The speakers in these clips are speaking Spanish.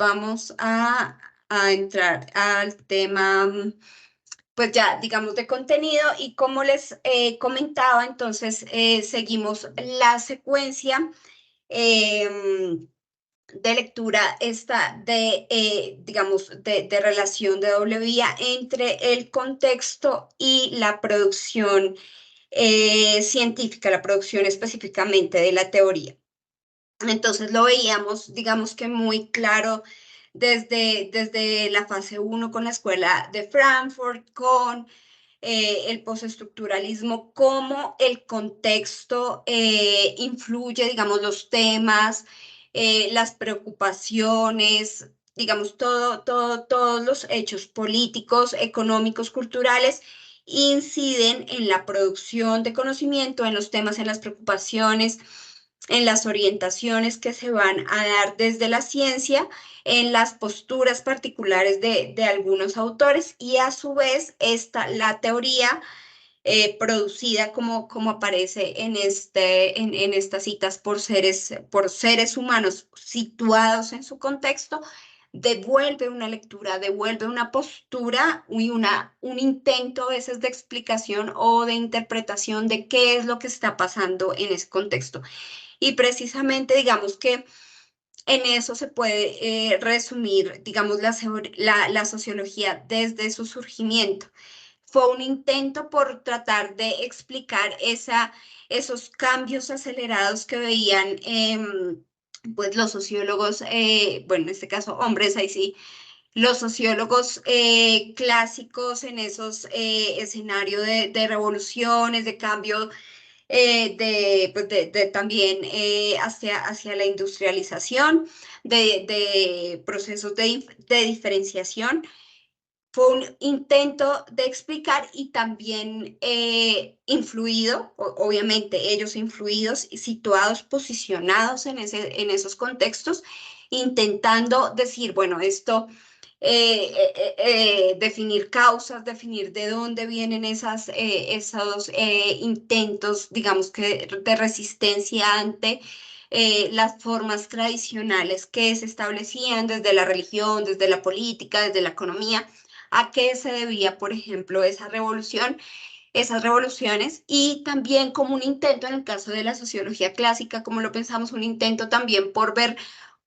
vamos a entrar al tema, pues ya, digamos, de contenido y como les comentaba, entonces seguimos la secuencia de lectura esta de, digamos, de relación de doble vía entre el contexto y la producción científica, la producción específicamente de la teoría. Entonces lo veíamos, digamos que muy claro desde la fase uno con la escuela de Frankfurt, con el postestructuralismo, cómo el contexto influye, digamos, los temas, las preocupaciones, digamos, todos los hechos políticos, económicos, culturales inciden en la producción de conocimiento, en los temas, en las preocupaciones, en las orientaciones que se van a dar desde la ciencia, en las posturas particulares de algunos autores y a su vez la teoría producida como aparece en estas citas por seres humanos situados en su contexto, devuelve una lectura, devuelve una postura y un intento a veces de explicación o de interpretación de qué es lo que está pasando en ese contexto. Y precisamente digamos que en eso se puede resumir, digamos, la sociología desde su surgimiento. Fue un intento por tratar de explicar esos cambios acelerados que veían pues los sociólogos, bueno, en este caso hombres, ahí sí, los sociólogos clásicos en esos escenarios de revoluciones, de cambio pues también hacia la industrialización, de procesos de diferenciación. Fue un intento de explicar y también influido, obviamente ellos influidos, situados, posicionados en esos contextos, intentando decir, bueno, esto, definir causas, definir de dónde vienen esos intentos, digamos que de resistencia ante las formas tradicionales que se establecían desde la religión, desde la política, desde la economía. ¿A qué se debía, por ejemplo, esa revolución, esas revoluciones? Y también como un intento, en el caso de la sociología clásica, como lo pensamos, un intento también por ver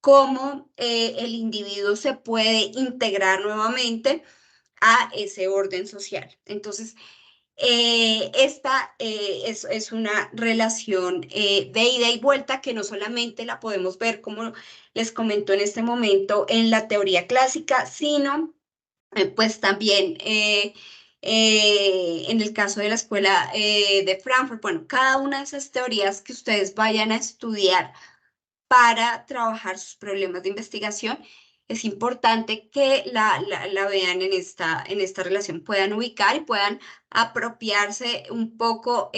cómo el individuo se puede integrar nuevamente a ese orden social. Entonces, esta es una relación de ida y vuelta que no solamente la podemos ver, como les comento en este momento, en la teoría clásica, sino pues también en el caso de la escuela de Frankfurt, bueno, cada una de esas teorías que ustedes vayan a estudiar para trabajar sus problemas de investigación, es importante que la vean en esta relación, puedan ubicar y puedan apropiarse un poco,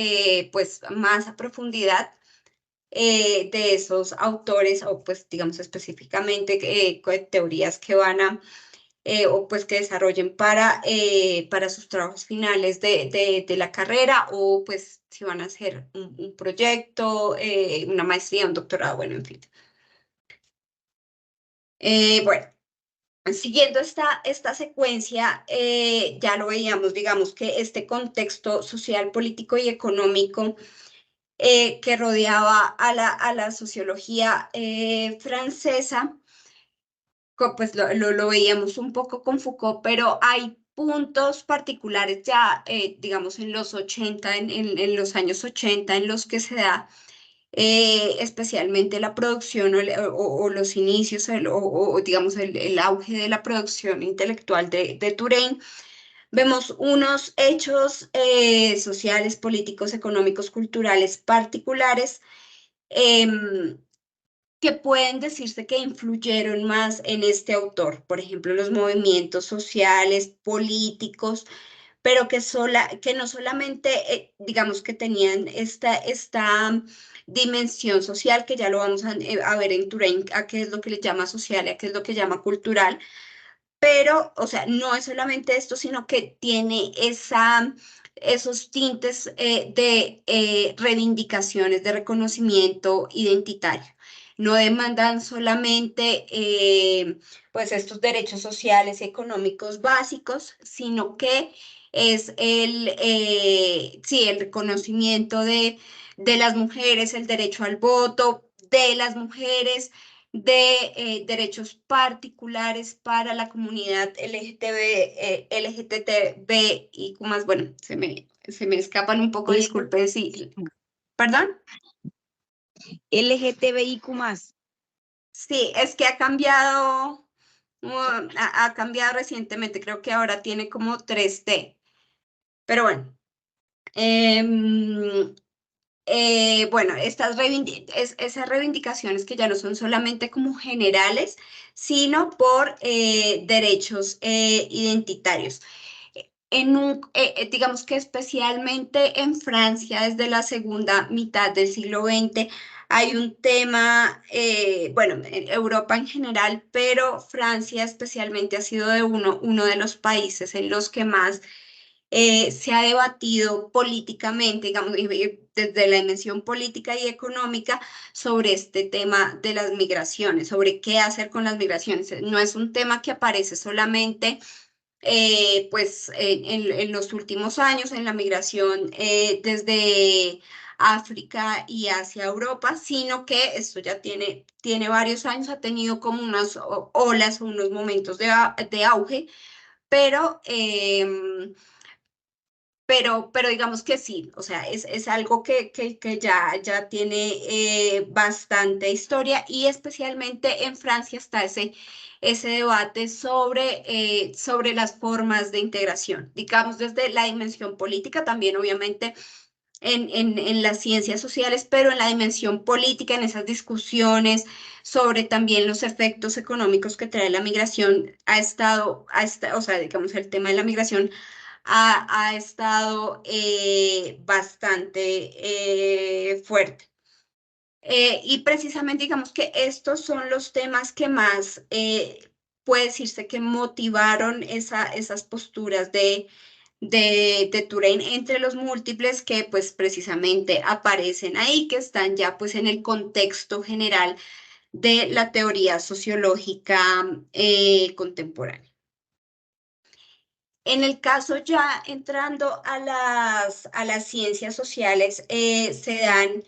pues más a profundidad de esos autores o pues digamos específicamente teorías que van a o pues que desarrollen para sus trabajos finales de la carrera o pues si van a hacer un proyecto, una maestría, un doctorado, bueno, en fin. Bueno, siguiendo esta secuencia, ya lo veíamos, digamos que este contexto social, político y económico que rodeaba a la sociología francesa, pues lo veíamos un poco con Foucault, pero hay puntos particulares ya, digamos, en los 80, en los años 80, en los que se da especialmente la producción o los inicios, digamos, el auge de la producción intelectual de Touraine. Vemos unos hechos sociales, políticos, económicos, culturales particulares. em, que pueden decirse que influyeron más en este autor, por ejemplo, los movimientos sociales, políticos, pero que no solamente, digamos, que tenían esta dimensión social, que ya lo vamos a ver en Touraine, a qué es lo que le llama social y a qué es lo que llama cultural, pero, o sea, no es solamente esto, sino que tiene esos tintes de reivindicaciones, de reconocimiento identitario. no demandan solamente pues estos derechos sociales y económicos básicos, sino que es sí, el reconocimiento de las mujeres, el derecho al voto de las mujeres, de derechos particulares para la comunidad LGTB y más, bueno, se me escapan un poco, disculpe, sí, perdón. LGTBIQ+. Sí, es que ha cambiado, ha cambiado recientemente, creo que ahora tiene como 3T, pero bueno. Bueno, esas reivindicaciones que ya no son solamente como generales, sino por derechos identitarios. Digamos que especialmente en Francia, desde la segunda mitad del siglo XX, hay un tema, bueno, en Europa en general, pero Francia especialmente ha sido uno de los países en los que más se ha debatido políticamente, digamos, desde la dimensión política y económica sobre este tema de las migraciones, sobre qué hacer con las migraciones. No es un tema que aparece solamente pues en los últimos años en la migración desde África y hacia Europa, sino que esto ya tiene varios años, ha tenido como unas olas o unos momentos de auge, pero pero digamos que sí, o sea, es algo que ya tiene bastante historia y especialmente en Francia está ese debate sobre las formas de integración, digamos desde la dimensión política, también obviamente en las ciencias sociales, pero en la dimensión política, en esas discusiones sobre también los efectos económicos que trae la migración, o sea, digamos, el tema de la migración ha estado bastante fuerte. Y precisamente digamos que estos son los temas que más puede decirse que motivaron esas posturas de Touraine entre los múltiples que pues precisamente aparecen ahí, que están ya pues en el contexto general de la teoría sociológica contemporánea. En el caso ya entrando a las ciencias sociales, se dan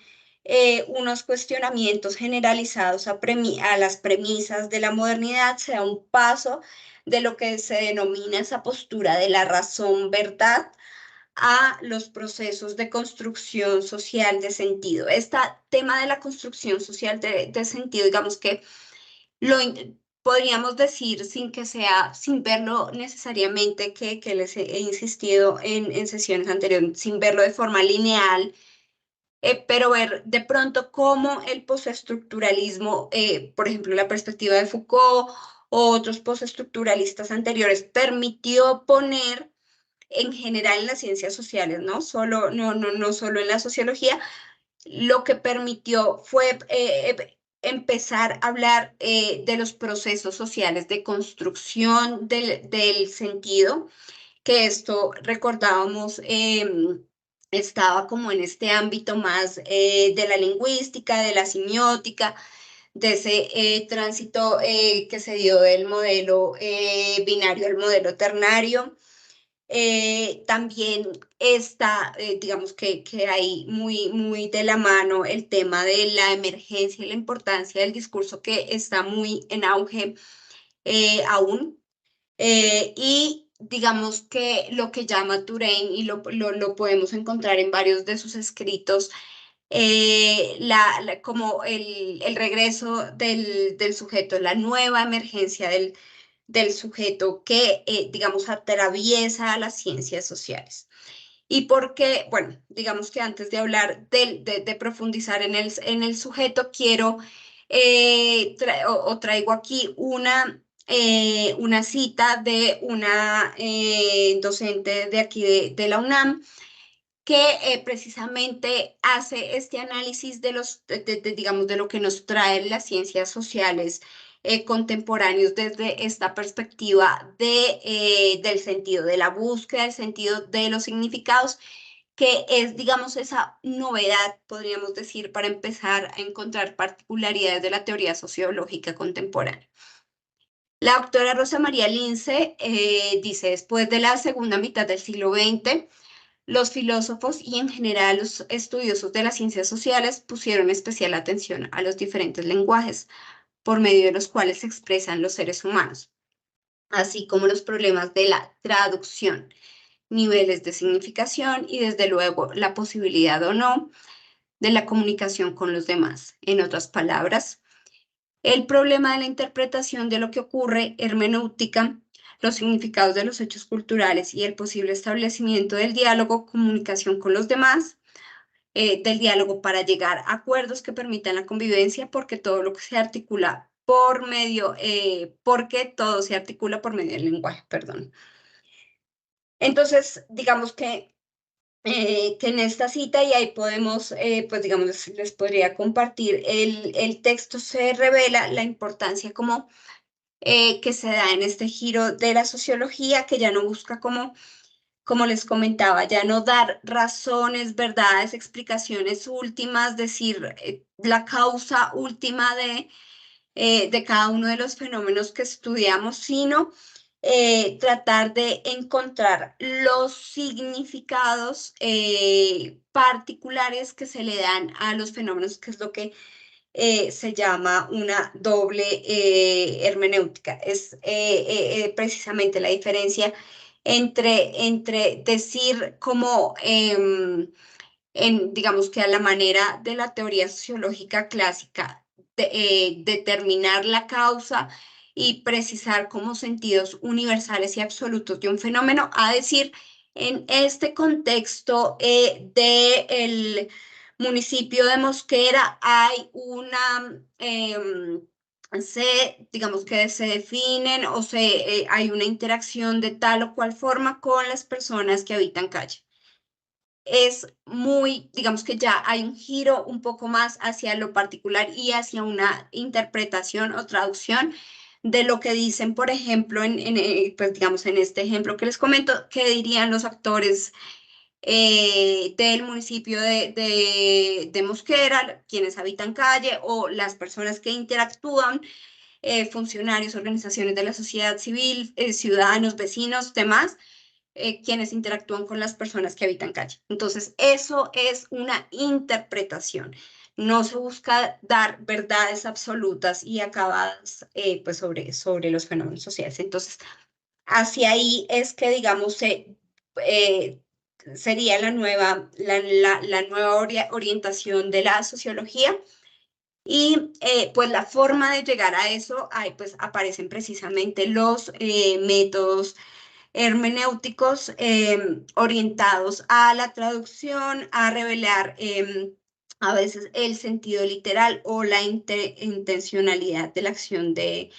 unos cuestionamientos generalizados a las premisas de la modernidad, se da un paso de lo que se denomina esa postura de la razón-verdad a los procesos de construcción social de sentido. Este tema de la construcción social de sentido, digamos que podríamos decir sin verlo necesariamente, que les he insistido en sesiones anteriores, sin verlo de forma lineal, pero ver de pronto cómo el postestructuralismo, por ejemplo, la perspectiva de Foucault o otros postestructuralistas anteriores, permitió poner en general en las ciencias sociales, no solo en la sociología, lo que permitió fue empezar a hablar de los procesos sociales de construcción del sentido, que esto recordábamos estaba como en este ámbito más de la lingüística, de la semiótica, de ese tránsito que se dio del modelo binario al modelo ternario. También está, digamos que hay muy de la mano el tema de la emergencia y la importancia del discurso que está muy en auge aún. Y digamos que lo que llama Touraine, y lo podemos encontrar en varios de sus escritos, como el regreso del sujeto, la nueva emergencia del sujeto que, digamos, atraviesa las ciencias sociales. Y porque, bueno, digamos que antes de hablar de profundizar en el sujeto, quiero, traigo aquí una cita de una docente de aquí de la UNAM, que precisamente hace este análisis digamos, de lo que nos traen las ciencias sociales contemporáneos desde esta perspectiva del sentido, de la búsqueda del sentido de los significados, que es, digamos, esa novedad, podríamos decir, para empezar a encontrar particularidades de la teoría sociológica contemporánea. La doctora Rosa María Lince dice, después de la segunda mitad del siglo XX, los filósofos y en general los estudiosos de las ciencias sociales pusieron especial atención a los diferentes lenguajes por medio de los cuales se expresan los seres humanos, así como los problemas de la traducción, niveles de significación y desde luego la posibilidad o no de la comunicación con los demás. En otras palabras, el problema de la interpretación de lo que ocurre, hermenéutica, los significados de los hechos culturales y el posible establecimiento del diálogo, comunicación con los demás, del diálogo para llegar a acuerdos que permitan la convivencia, porque todo lo que se articula por medio, porque todo se articula por medio del lenguaje, perdón. Entonces, digamos que en esta cita, y ahí podemos, pues digamos, les podría compartir, el texto se revela la importancia como que se da en este giro de la sociología, que ya no busca como les comentaba, ya no dar razones, verdades, explicaciones últimas, decir la causa última de cada uno de los fenómenos que estudiamos, sino tratar de encontrar los significados particulares que se le dan a los fenómenos, que es lo que se llama una doble hermenéutica. Es precisamente la diferencia entre decir como, digamos que a la manera de la teoría sociológica clásica, determinar la causa y precisar como sentidos universales y absolutos de un fenómeno, a decir, en este contexto del municipio de Mosquera hay digamos que se definen o hay una interacción de tal o cual forma con las personas que habitan calle. Es muy, digamos que ya hay un giro un poco más hacia lo particular y hacia una interpretación o traducción de lo que dicen, por ejemplo, pues digamos en este ejemplo que les comento, qué dirían los actores del municipio de Mosquera, quienes habitan calle o las personas que interactúan, funcionarios, organizaciones de la sociedad civil, ciudadanos, vecinos, demás, quienes interactúan con las personas que habitan calle. Entonces, eso es una interpretación. No se busca dar verdades absolutas y acabadas pues sobre los fenómenos sociales. Entonces, hacia ahí es que, digamos, sería la nueva orientación de la sociología. Y pues la forma de llegar a eso, ahí pues aparecen precisamente los métodos hermenéuticos orientados a la traducción, a revelar a veces el sentido literal o la intencionalidad de la acción del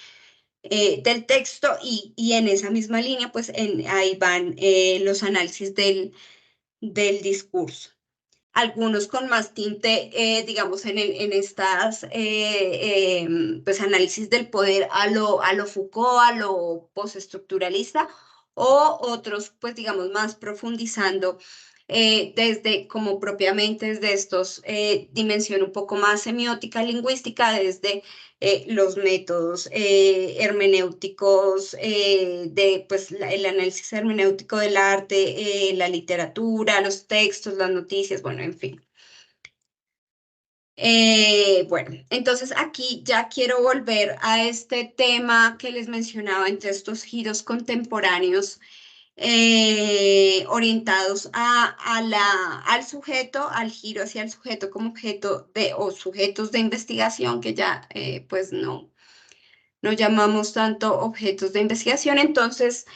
texto y en esa misma línea pues ahí van los análisis del discurso. Algunos con más tinte, digamos, en estas pues análisis del poder a lo Foucault, a lo postestructuralista, o otros, pues digamos, más profundizando desde, como propiamente desde estos, dimensión un poco más semiótica, lingüística, desde los métodos hermenéuticos, pues, el análisis hermenéutico del arte, la literatura, los textos, las noticias, bueno, en fin. Bueno, entonces aquí ya quiero volver a este tema que les mencionaba entre estos giros contemporáneos orientados al sujeto, al giro hacia el sujeto como objeto o sujetos de investigación, que ya pues no llamamos tanto objetos de investigación. Entonces,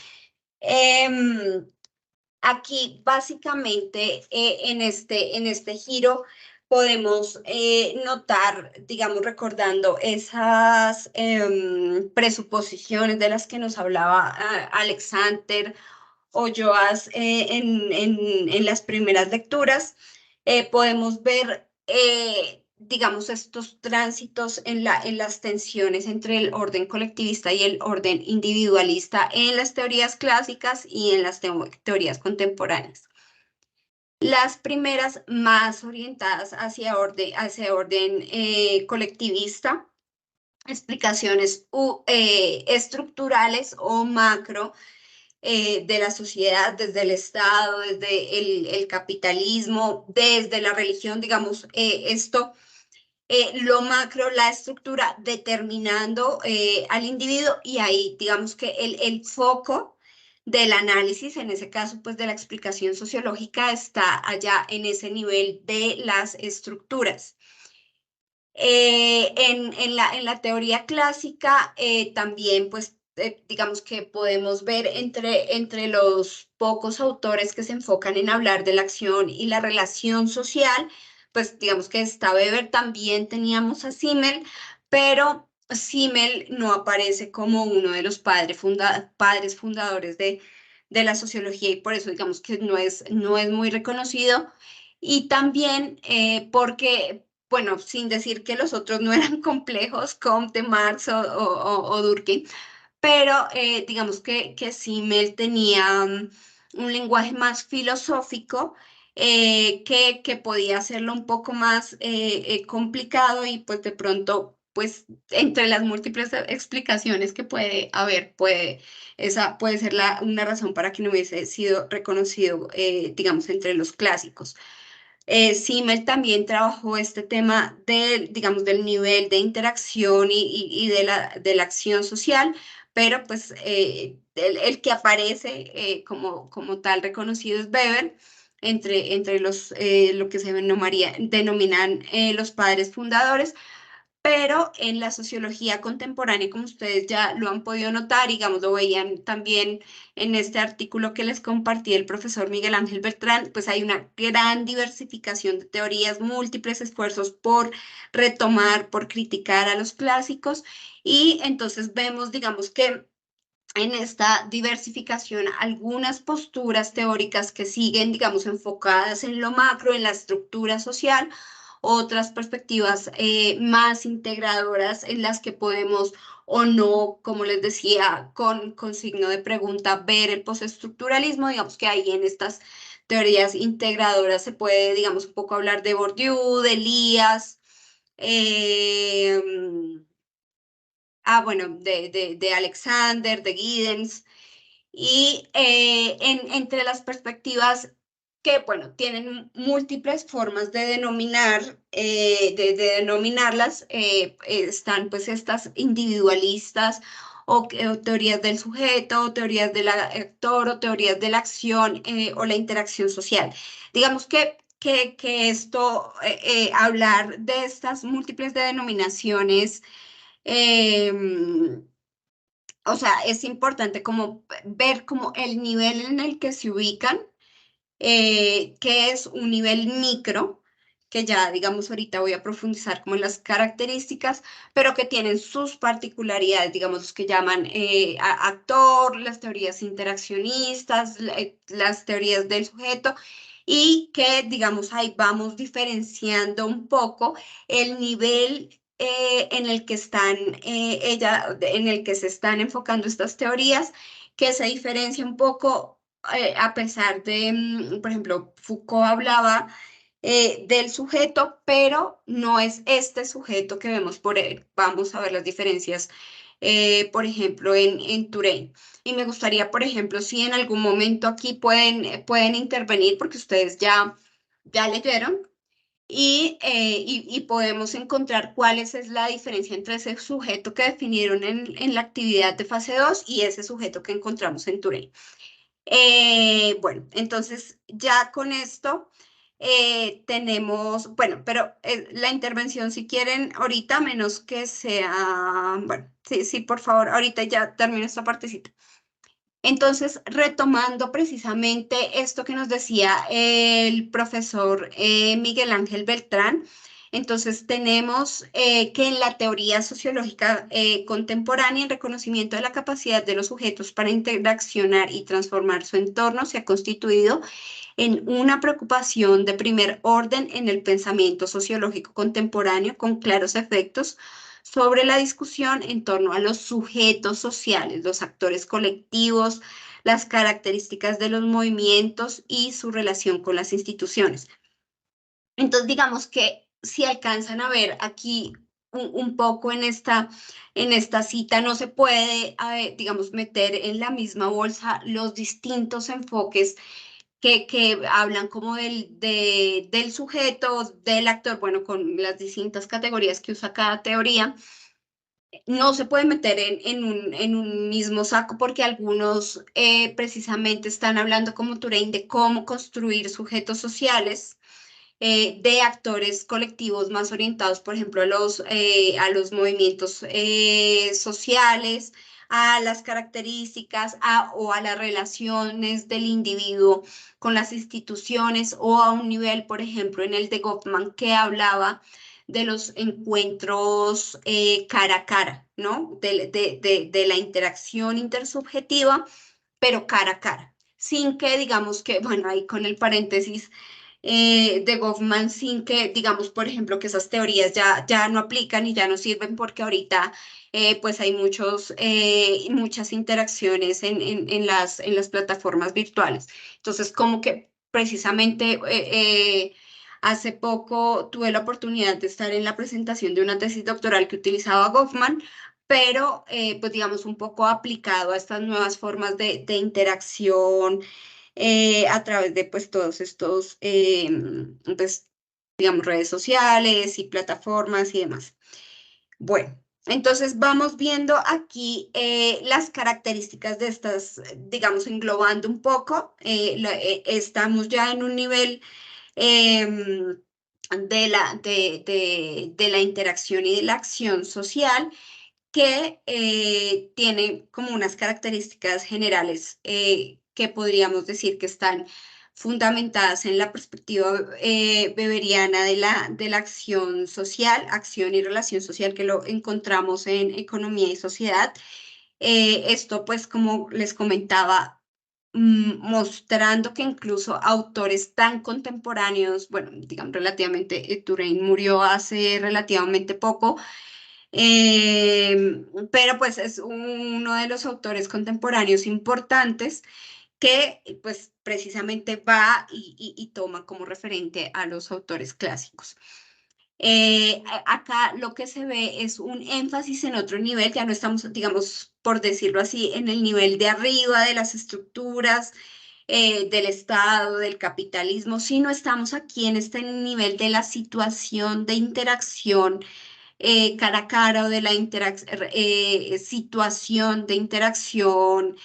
aquí básicamente en este giro podemos notar, digamos, recordando esas presuposiciones de las que nos hablaba Alexander o Joas en las primeras lecturas, podemos ver, digamos, estos tránsitos en las tensiones entre el orden colectivista y el orden individualista en las teorías clásicas y en las teorías contemporáneas. Las primeras más orientadas hacia orden colectivista, explicaciones estructurales o macro de la sociedad, desde el Estado, desde el capitalismo, desde la religión, digamos, lo macro, la estructura, determinando al individuo y ahí, digamos que el foco del análisis, en ese caso, pues de la explicación sociológica, está allá en ese nivel de las estructuras. En la teoría clásica también, pues, digamos que podemos ver entre los pocos autores que se enfocan en hablar de la acción y la relación social, pues digamos que está Weber, también teníamos a Simmel, pero Simmel no aparece como uno de los padres fundadores de la sociología y por eso digamos que no es muy reconocido. Y también porque bueno, sin decir que los otros no eran complejos, Comte, Marx o Durkheim, pero digamos que Simmel tenía un lenguaje más filosófico que podía hacerlo un poco más complicado y pues de pronto, pues entre las múltiples explicaciones que puede haber, esa puede ser una razón para que no hubiese sido reconocido, digamos, entre los clásicos. Simmel también trabajó este tema del, digamos, del nivel de interacción y de la acción social, pero pues el que aparece como tal reconocido es Weber, entre lo que se denominan los padres fundadores, pero en la sociología contemporánea, como ustedes ya lo han podido notar, digamos, lo veían también en este artículo que les compartí el profesor Miguel Ángel Beltrán, pues hay una gran diversificación de teorías, múltiples esfuerzos por retomar, por criticar a los clásicos, y entonces vemos, digamos que en esta diversificación algunas posturas teóricas que siguen, digamos, enfocadas en lo macro, en la estructura social, otras perspectivas más integradoras en las que podemos o no, como les decía, con signo de pregunta, ver el postestructuralismo, digamos que ahí en estas teorías integradoras se puede, digamos, un poco hablar de Bourdieu, de Elias, eh, bueno, de Alexander, de Giddens, y entre las perspectivas que, bueno, tienen múltiples formas de denominar, de denominarlas, están pues estas individualistas o teorías del sujeto, o teorías del actor, o teorías de la acción o la interacción social. Digamos que esto, hablar de estas múltiples denominaciones, em, o sea, es importante como ver como el nivel en el que se ubican, que es un nivel micro, que ya digamos ahorita voy a profundizar como en las características, pero que tienen sus particularidades, digamos, los que llaman actor, las teorías interaccionistas, las teorías del sujeto, y que digamos ahí vamos diferenciando un poco el nivel en el que en el que se están enfocando estas teorías, que se diferencia un poco a pesar de, por ejemplo, Foucault hablaba del sujeto, pero no es este sujeto que vemos por él. Vamos a ver las diferencias, por ejemplo, en Touraine. Y me gustaría, por ejemplo, si en algún momento aquí pueden intervenir, porque ustedes ya leyeron, y podemos encontrar es la diferencia entre ese sujeto que definieron en la actividad de fase 2 y ese sujeto que encontramos en Touraine. Bueno, entonces ya con esto tenemos, bueno, pero la intervención si quieren ahorita, menos que sea, bueno, sí, sí, por favor, ahorita ya termino esta partecita. Entonces, retomando precisamente esto que nos decía el profesor Miguel Ángel Beltrán, entonces tenemos que en la teoría sociológica contemporánea, el reconocimiento de la capacidad de los sujetos para interaccionar y transformar su entorno se ha constituido en una preocupación de primer orden en el pensamiento sociológico contemporáneo con claros efectos sobre la discusión en torno a los sujetos sociales, los actores colectivos, las características de los movimientos y su relación con las instituciones. Entonces, digamos que si alcanzan a ver aquí un poco en esta cita, no se puede, digamos, meter en la misma bolsa los distintos enfoques que hablan como del sujeto, del actor, bueno, con las distintas categorías que usa cada teoría. No se puede meter en un mismo saco porque algunos precisamente están hablando como Turing de cómo construir sujetos sociales, de actores colectivos más orientados, por ejemplo, a los movimientos sociales, a las características o a las relaciones del individuo con las instituciones o a un nivel, por ejemplo, en el de Goffman que hablaba de los encuentros cara a cara, ¿no? De la interacción intersubjetiva, pero cara a cara, sin que digamos que, bueno, ahí con el paréntesis de Goffman, sin que, digamos, por ejemplo, que esas teorías ya no aplican y ya no sirven porque ahorita pues hay muchas interacciones en las plataformas virtuales. Entonces, como que precisamente hace poco tuve la oportunidad de estar en la presentación de una tesis doctoral que utilizaba Goffman, pero pues digamos un poco aplicado a estas nuevas formas de interacción a través de pues todos estos, pues, digamos, redes sociales y plataformas y demás. Bueno, entonces vamos viendo aquí las características de estas, digamos, englobando un poco. Estamos ya en un nivel em, de la interacción y de la acción social que tiene como unas características generales que podríamos decir que están fundamentadas en la perspectiva weberiana de la acción social, acción y relación social, que lo encontramos en Economía y Sociedad. Esto, pues, como les comentaba, mostrando que incluso autores tan contemporáneos, bueno, digamos relativamente, Turing murió hace relativamente poco, pero pues es uno de los autores contemporáneos importantes que pues precisamente va y toma como referente a los autores clásicos. Acá lo que se ve es un énfasis en otro nivel, ya no estamos, digamos, por decirlo así, en el nivel de arriba de las estructuras del Estado, del capitalismo, sino estamos aquí en este nivel de la situación de interacción cara a cara o de la situación de interacción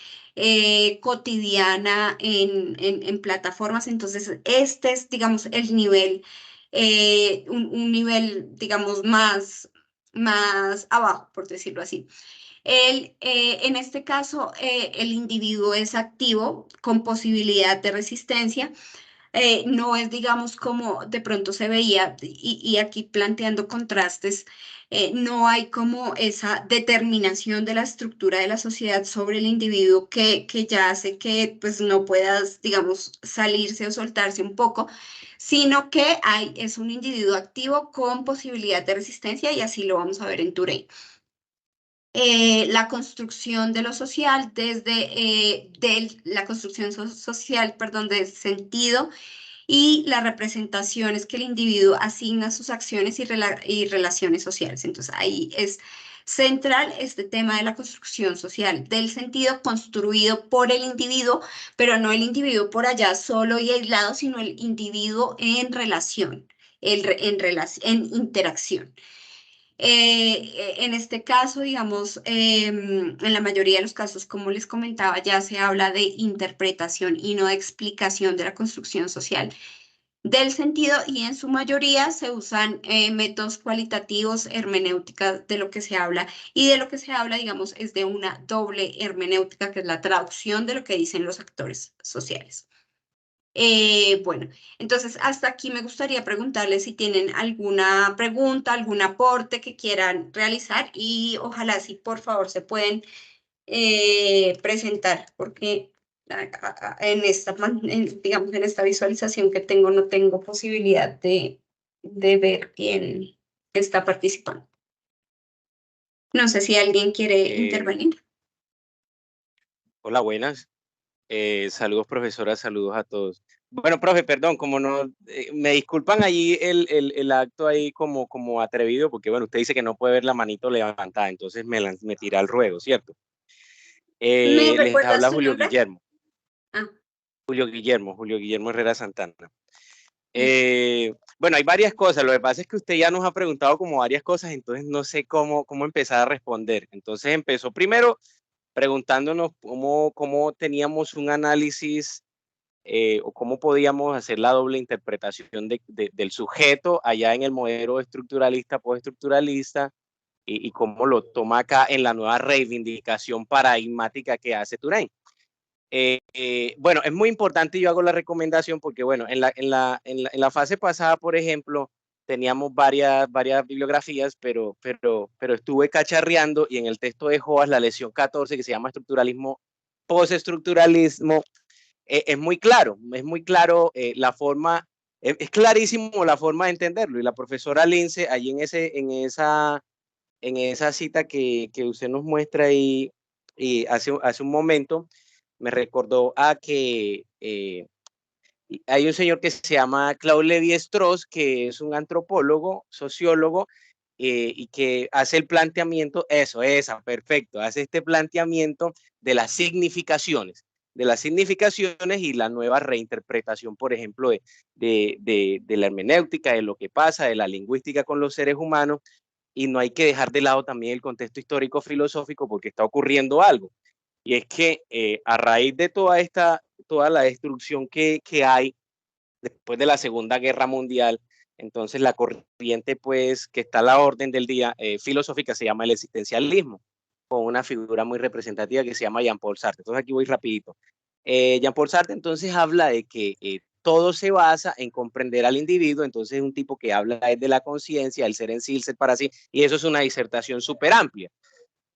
cotidiana en plataformas. Entonces, este es, digamos, el nivel, un nivel, digamos, más abajo, por decirlo así. En este caso, el individuo es activo con posibilidad de resistencia, no es, digamos, como de pronto se veía, y aquí planteando contrastes, no hay como esa determinación de la estructura de la sociedad sobre el individuo que ya hace que pues no puedas, digamos, salirse o soltarse un poco, sino que es un individuo activo con posibilidad de resistencia y así lo vamos a ver en Touré. La construcción de lo social la construcción social, perdón, del sentido y las representaciones que el individuo asigna a sus acciones y relaciones sociales. Entonces, ahí es central este tema de la construcción social, del sentido construido por el individuo, pero no el individuo por allá solo y aislado, sino el individuo en relación, en interacción. En este caso, digamos, en la mayoría de los casos, como les comentaba, ya se habla de interpretación y no de explicación de la construcción social del sentido y en su mayoría se usan métodos cualitativos, hermenéutica de lo que se habla y de lo que se habla, digamos, es de una doble hermenéutica que es la traducción de lo que dicen los actores sociales. Bueno, entonces hasta aquí me gustaría preguntarles si tienen alguna pregunta, algún aporte que quieran realizar y ojalá si por favor se pueden presentar porque en esta, digamos, en esta visualización que tengo no tengo posibilidad de ver quién está participando. No sé si alguien quiere Eh, intervenir. Hola, buenas. Saludos, profesora, saludos a todos. Bueno, profe, perdón, como no, me disculpan allí el acto ahí como atrevido, porque bueno, usted dice que no puede ver la manito levantada, entonces me tira al ruedo, ¿cierto? ¿Me Les recuerdas habla tu Julio nombre? Guillermo, Ah, Julio Guillermo Herrera Santana. listo. Bueno, hay varias cosas, lo que pasa es que usted ya nos ha preguntado como varias cosas, entonces no sé cómo empezar a responder. Entonces empezó primero preguntándonos cómo teníamos un análisis o cómo podíamos hacer la doble interpretación del sujeto allá en el modelo estructuralista, postestructuralista, y cómo lo toma acá en la nueva reivindicación paradigmática que hace Touraine. Bueno, es muy importante y yo hago la recomendación porque, bueno, en la fase pasada, por ejemplo, teníamos varias bibliografías, pero estuve cacharreando y en el texto de Joas, la lección 14, que se llama estructuralismo, postestructuralismo, es muy claro la forma, es clarísimo la forma de entenderlo. Y la profesora Lince, allí en esa cita que usted nos muestra ahí y hace un momento, me recordó a que hay un señor que se llama Claude Lévi-Strauss, que es un antropólogo, sociólogo, y que hace el planteamiento, perfecto, hace este planteamiento de las significaciones y la nueva reinterpretación, por ejemplo, de la hermenéutica, de lo que pasa, de la lingüística con los seres humanos, y no hay que dejar de lado también el contexto histórico filosófico porque está ocurriendo algo. Y es que a raíz de toda la destrucción que hay después de la Segunda Guerra Mundial, entonces la corriente pues que está a la orden del día filosófica se llama el existencialismo, con una figura muy representativa que se llama Jean-Paul Sartre. Entonces aquí voy rapidito. Jean-Paul Sartre entonces habla de que todo se basa en comprender al individuo, entonces es un tipo que habla de la conciencia, el ser en sí, el ser para sí, y eso es una disertación súper amplia.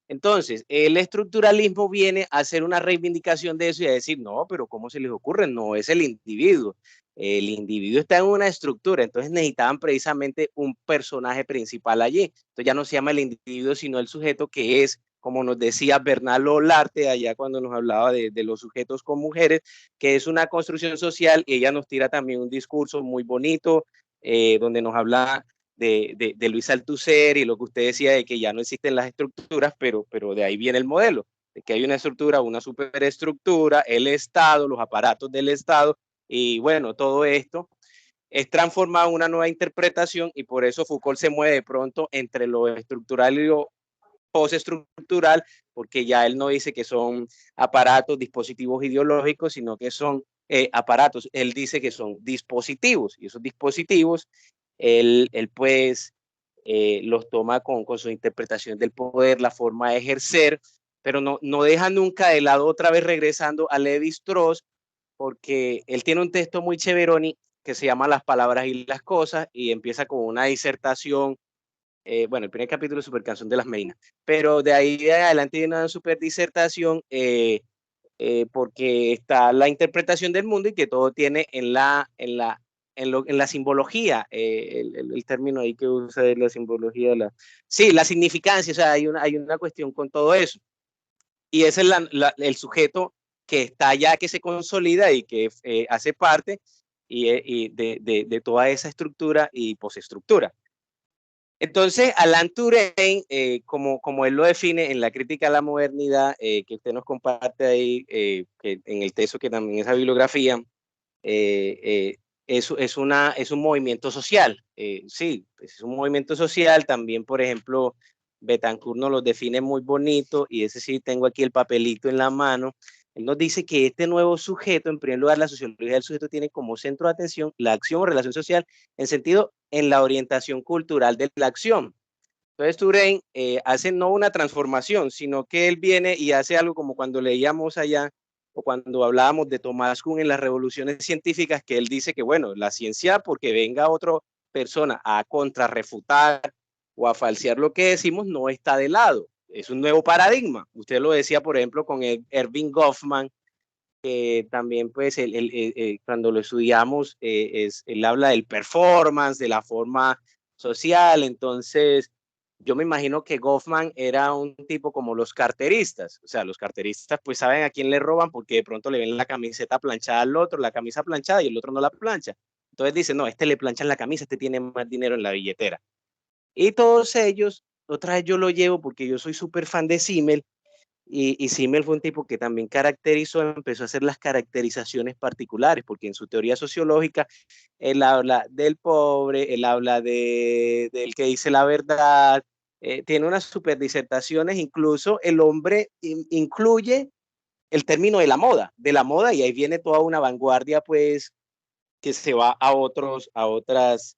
Entonces, el estructuralismo viene a hacer una reivindicación de eso y a decir, no, pero ¿cómo se les ocurre? No es el individuo. El individuo está en una estructura, entonces necesitaban precisamente un personaje principal allí. Entonces ya no se llama el individuo, sino el sujeto, que es, como nos decía Bernal Olarte allá cuando nos hablaba de los sujetos con mujeres, que es una construcción social, y ella nos tira también un discurso muy bonito, donde nos habla de Luis Althusser y lo que usted decía de que ya no existen las estructuras, pero de ahí viene el modelo, de que hay una estructura, una superestructura, el Estado, los aparatos del Estado, y bueno, todo esto es transformado en una nueva interpretación, y por eso Foucault se mueve de pronto entre lo estructural y lo postestructural, porque ya él no dice que son aparatos, dispositivos ideológicos, sino que son aparatos. Él dice que son dispositivos, y esos dispositivos él pues los toma con su interpretación del poder, la forma de ejercer, pero no deja nunca de lado, otra vez regresando a Lévi-Strauss, porque él tiene un texto muy chéveroni que se llama Las palabras y las cosas, y empieza con una disertación. Bueno, el primer capítulo es Super Canción de las Meninas, pero de ahí de adelante viene una super disertación, porque está la interpretación del mundo y que todo tiene en la simbología, el término ahí que usa es la simbología, sí, la significancia, o sea, hay una cuestión con todo eso. Y ese es el sujeto que está allá, que se consolida y que hace parte y de toda esa estructura y postestructura. Entonces, Alan Turing, como él lo define en la crítica a la modernidad, que usted nos comparte ahí, que en el texto, que también es la bibliografía, es un movimiento social. Sí, es un movimiento social. También, por ejemplo, Betancourt nos lo define muy bonito, y ese sí tengo aquí el papelito en la mano. Él nos dice que este nuevo sujeto, en primer lugar, la sociología del sujeto tiene como centro de atención la acción o relación social en la orientación cultural de la acción. Entonces Touraine hace no una transformación, sino que él viene y hace algo como cuando leíamos allá o cuando hablábamos de Thomas Kuhn en las revoluciones científicas, que él dice que, bueno, la ciencia, porque venga otra persona a contrarrefutar o a falsear lo que decimos, no está de lado. Es un nuevo paradigma. Usted lo decía, por ejemplo, con Erving Goffman, que también, pues, cuando lo estudiamos, él habla del performance, de la forma social. Entonces, yo me imagino que Goffman era un tipo como los carteristas, o sea, los carteristas pues saben a quién le roban porque de pronto le ven la camiseta planchada al otro, la camisa planchada y el otro no la plancha. Entonces dicen, no, este le planchan la camisa, este tiene más dinero en la billetera. Y todos ellos, otra vez yo lo llevo porque yo soy súper fan de Simmel, y Simmel fue un tipo que también caracterizó, empezó a hacer las caracterizaciones particulares, porque en su teoría sociológica él habla del pobre, él habla del que dice la verdad, tiene unas super disertaciones, incluso el hombre incluye el término de la moda, y ahí viene toda una vanguardia, pues, que se va a otras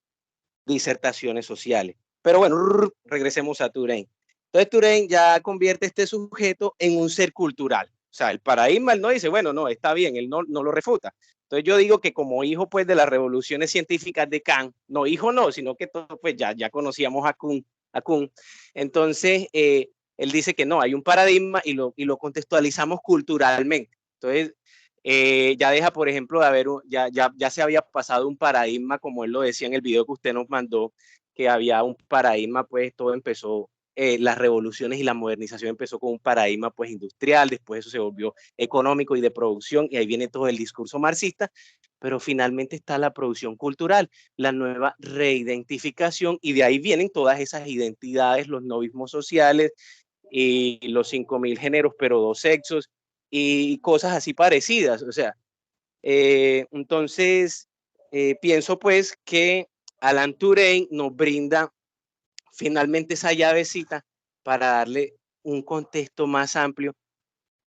disertaciones sociales. Pero bueno, regresemos a Touraine. Entonces Touraine ya convierte este sujeto en un ser cultural. O sea, el paradigma, él no dice, bueno, no, está bien, él no lo refuta. Entonces yo digo que como hijo pues de las revoluciones científicas de Kant, no hijo no, sino que todo, pues ya conocíamos a Kuhn. Entonces él dice que no, hay un paradigma y lo contextualizamos culturalmente. Entonces ya deja, por ejemplo, de haber, ya se había pasado un paradigma, como él lo decía en el video que usted nos mandó, que había un paradigma, pues todo empezó, las revoluciones y la modernización empezó con un paradigma pues industrial, después eso se volvió económico y de producción, y ahí viene todo el discurso marxista, pero finalmente está la producción cultural, la nueva reidentificación, y de ahí vienen todas esas identidades, los novismos sociales y los 5000 géneros, pero dos sexos, y cosas así parecidas. O sea, entonces pienso pues que Alan Turing nos brinda finalmente esa llavecita para darle un contexto más amplio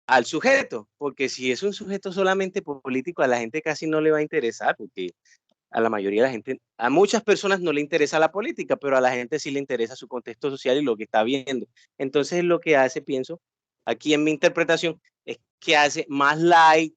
al sujeto, porque si es un sujeto solamente político, a la gente casi no le va a interesar, porque a la mayoría de la gente, a muchas personas no le interesa la política, pero a la gente sí le interesa su contexto social y lo que está viendo. Entonces lo que hace, pienso, aquí en mi interpretación, es que hace más light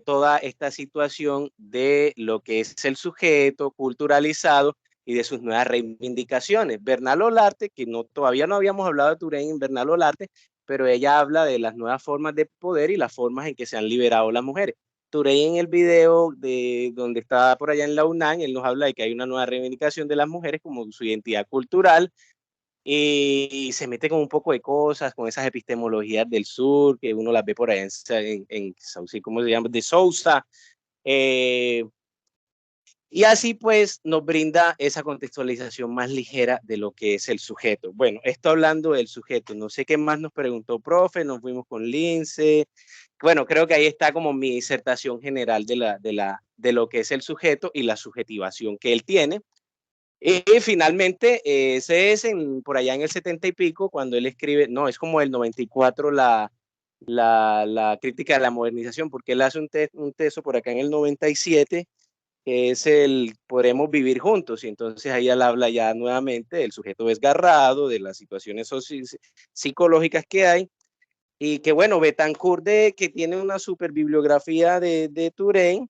toda esta situación de lo que es el sujeto culturalizado y de sus nuevas reivindicaciones. Bernal Olarte, que no, todavía no habíamos hablado de Touraine en Bernal Olarte, pero ella habla de las nuevas formas de poder y las formas en que se han liberado las mujeres. Touraine en el video de donde está por allá en la UNAM, él nos habla de que hay una nueva reivindicación de las mujeres como su identidad cultural, y se mete con un poco de cosas, con esas epistemologías del sur, que uno las ve por ahí en ¿cómo se llama? De Sousa. Eh, y así pues nos brinda esa contextualización más ligera de lo que es el sujeto. Bueno, esto hablando del sujeto, no sé qué más nos preguntó, profe, nos fuimos con Lince. Bueno, creo que ahí está como mi disertación general de lo que es el sujeto y la subjetivación que él tiene. Y finalmente, ese es por allá en el 70 y pico, cuando él escribe, no, es como el 94 la crítica de la modernización, porque él hace un texto por acá en el 97, que es el Podremos vivir juntos, y entonces ahí él habla ya nuevamente del sujeto desgarrado, de las situaciones psicológicas que hay, y que bueno, Betancourt, que tiene una super bibliografía de Touraine,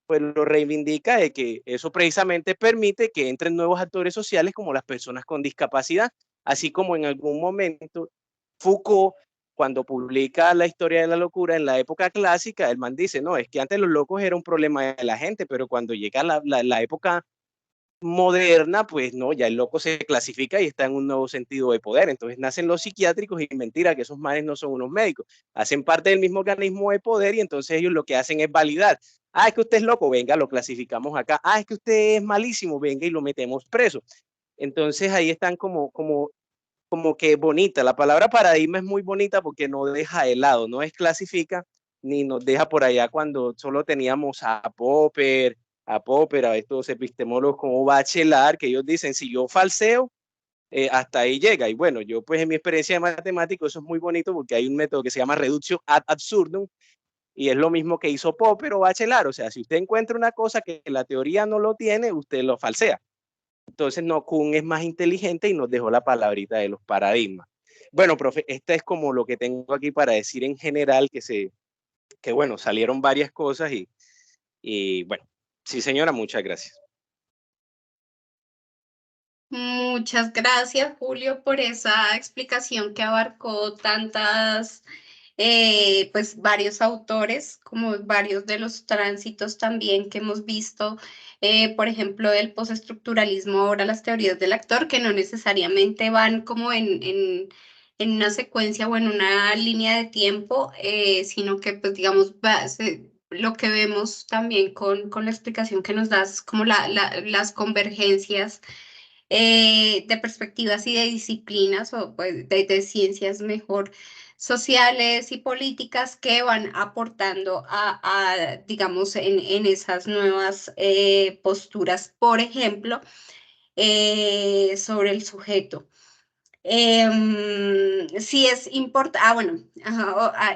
pues lo reivindica de que eso precisamente permite que entren nuevos actores sociales como las personas con discapacidad, así como en algún momento Foucault, cuando publica La historia de la locura en la época clásica, el man dice, no, es que antes los locos era un problema de la gente, pero cuando llega la época moderna, pues no, ya el loco se clasifica y está en un nuevo sentido de poder. Entonces nacen los psiquiátricos y mentira que esos manes no son unos médicos, hacen parte del mismo organismo de poder y entonces ellos lo que hacen es validar. Ah, es que usted es loco, venga, lo clasificamos acá. Ah, es que usted es malísimo, venga y lo metemos preso. Entonces ahí están como que bonita. La palabra paradigma es muy bonita porque no deja de lado, no desclasifica ni nos deja por allá cuando solo teníamos a Popper, a estos epistemólogos como Bachelard, que ellos dicen, si yo falseo, hasta ahí llega. Y bueno, yo pues en mi experiencia de matemático, eso es muy bonito porque hay un método que se llama reductio ad absurdum, y es lo mismo que hizo Popper o Bachelard. O sea, si usted encuentra una cosa que la teoría no lo tiene, usted lo falsea. Entonces, no, Kuhn es más inteligente y nos dejó la palabrita de los paradigmas. Bueno, profe, esta es como lo que tengo aquí para decir en general, que bueno, salieron varias cosas y bueno, sí señora, muchas gracias. Muchas gracias, Julio, por esa explicación que abarcó tantas pues varios autores, como varios de los tránsitos también que hemos visto, por ejemplo, del postestructuralismo, ahora las teorías del actor, que no necesariamente van como en una secuencia o en una línea de tiempo, sino que, pues, digamos, lo que vemos también con la explicación que nos das, como las convergencias de perspectivas y de disciplinas o pues, de ciencias mejor sociales y políticas que van aportando digamos, en esas nuevas posturas, por ejemplo, sobre el sujeto. Sí es importante, bueno, ajá,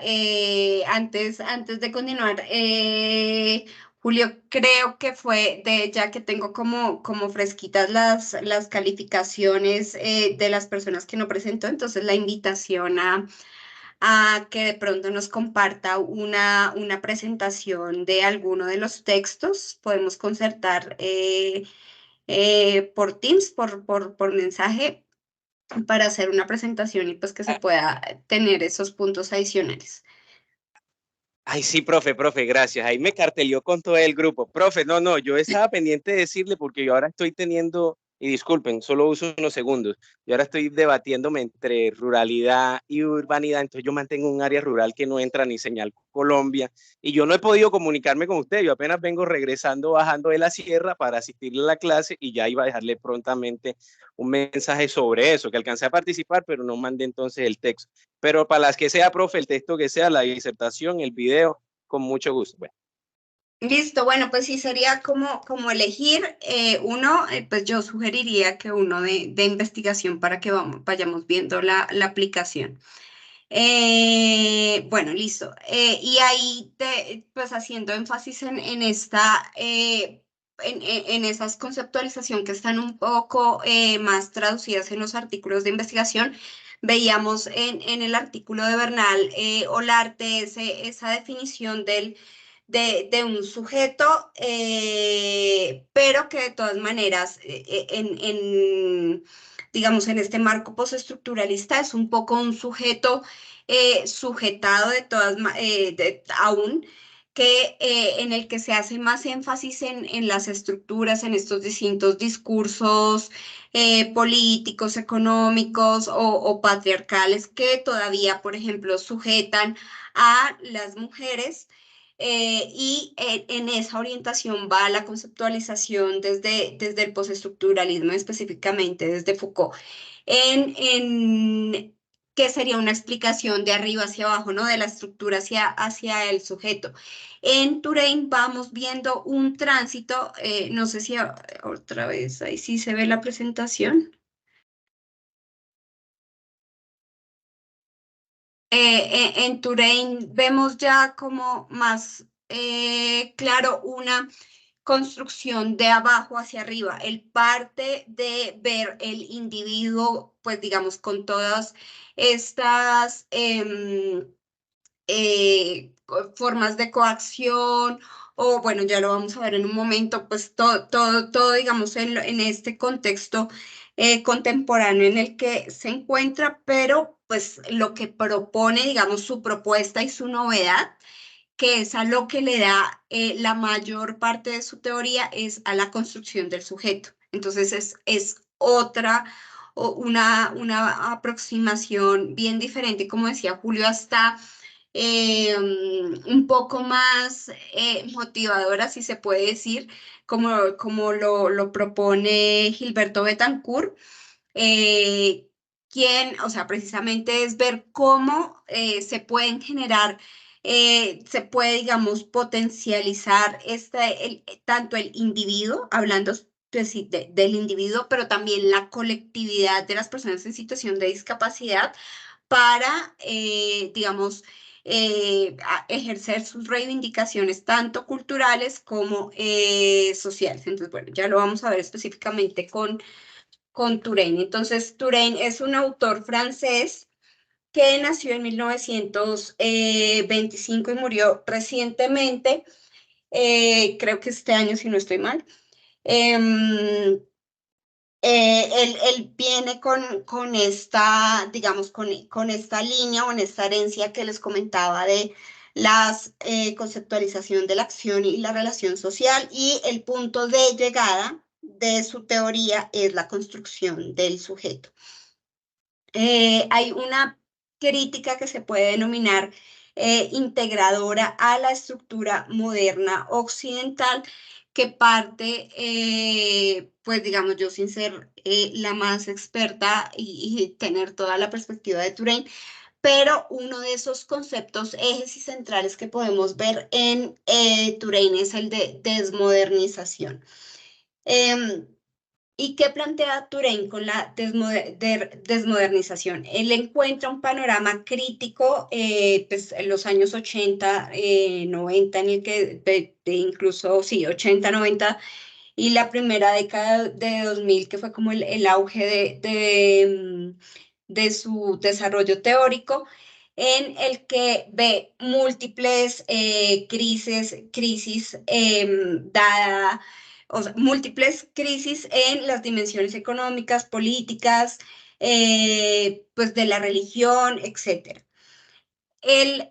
antes de continuar, Julio, creo que fue ya que tengo como fresquitas las calificaciones de las personas que no presentó, entonces la invitación a que de pronto nos comparta una presentación de alguno de los textos, podemos concertar por Teams, por mensaje para hacer una presentación y pues que se pueda tener esos puntos adicionales. Ay, sí, profe, gracias. Ahí me cartelió con todo el grupo. Profe, no, yo estaba pendiente de decirle porque yo ahora estoy teniendo, y disculpen, solo uso unos segundos, yo ahora estoy debatiéndome entre ruralidad y urbanidad, entonces yo mantengo un área rural que no entra ni señal Colombia, y yo no he podido comunicarme con usted, yo apenas vengo regresando, bajando de la sierra para asistirle a la clase y ya iba a dejarle prontamente un mensaje sobre eso, que alcancé a participar, pero no mandé entonces el texto. Pero para las que sea, profe, el texto que sea, la disertación, el video, con mucho gusto. Bueno, Listo, bueno, pues sí sería como elegir uno, pues yo sugeriría que uno de investigación para que vayamos viendo la aplicación. Bueno, listo. Y ahí, pues haciendo énfasis en esta, en esas conceptualización que están un poco más traducidas en los artículos de investigación, veíamos en el artículo de Bernal Olarte esa definición de un sujeto, pero que de todas maneras, digamos, en este marco postestructuralista es un poco un sujeto sujetado aún, que, en el que se hace más énfasis en las estructuras, en estos distintos discursos políticos, económicos o patriarcales que todavía, por ejemplo, sujetan a las mujeres. Y en esa orientación va la conceptualización desde el postestructuralismo, específicamente desde Foucault, que sería una explicación de arriba hacia abajo, ¿no? De la estructura hacia el sujeto. En Turing vamos viendo un tránsito, no sé si otra vez ahí sí se ve la presentación. En Turing vemos ya como más claro una construcción de abajo hacia arriba. Él parte de ver el individuo, pues digamos, con todas estas formas de coacción, o bueno, ya lo vamos a ver en un momento, pues todo digamos, en este contexto contemporáneo en el que se encuentra, pero pues lo que propone, digamos, su propuesta y su novedad, que es a lo que le da la mayor parte de su teoría, es a la construcción del sujeto. Entonces es otra, una aproximación bien diferente, como decía Julio, hasta un poco más motivadora, si se puede decir, como lo propone Gilberto Betancourt, eh, quien, o sea, precisamente es ver cómo se pueden generar, se puede, digamos, potencializar tanto el individuo, hablando pues, sí, del individuo, pero también la colectividad de las personas en situación de discapacidad para, digamos, ejercer sus reivindicaciones tanto culturales como sociales. Entonces, bueno, ya lo vamos a ver específicamente con Touraine. Entonces, Touraine es un autor francés que nació en 1925 y murió recientemente, creo que este año, si no estoy mal. Em, Él viene con esta, digamos, con esta línea o en esta herencia que les comentaba de las conceptualización de la acción y la relación social, y el punto de llegada de su teoría es la construcción del sujeto. Hay una crítica que se puede denominar integradora a la estructura moderna occidental, que parte, pues digamos, yo sin ser la más experta y tener toda la perspectiva de Touraine, pero uno de esos conceptos, ejes y centrales que podemos ver en Touraine es el de desmodernización. Em, ¿Y qué plantea Touraine con la desmodernización? Él encuentra un panorama crítico pues, en los años 80, 90, en el que incluso, sí, 80, 90, y la primera década de 2000, que fue como el auge de su desarrollo teórico, en el que ve múltiples crisis dada, o sea, múltiples crisis en las dimensiones económicas, políticas, pues de la religión, etcétera. Él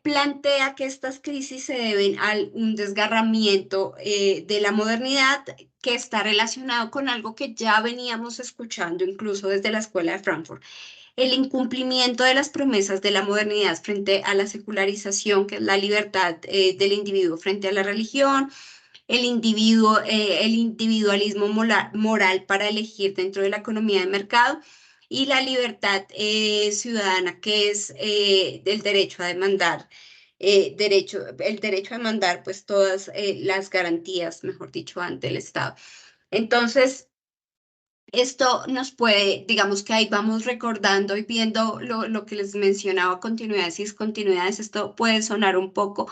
plantea que estas crisis se deben a un desgarramiento de la modernidad que está relacionado con algo que ya veníamos escuchando incluso desde la Escuela de Frankfurt: el incumplimiento de las promesas de la modernidad frente a la secularización, que es la libertad del individuo frente a la religión, el individualismo moral para elegir dentro de la economía de mercado, y la libertad ciudadana, que es el derecho a demandar, el derecho a demandar pues todas las garantías, mejor dicho, ante el Estado. Entonces, esto nos puede, digamos que ahí vamos recordando y viendo lo que les mencionaba, continuidades y discontinuidades. Esto puede sonar un poco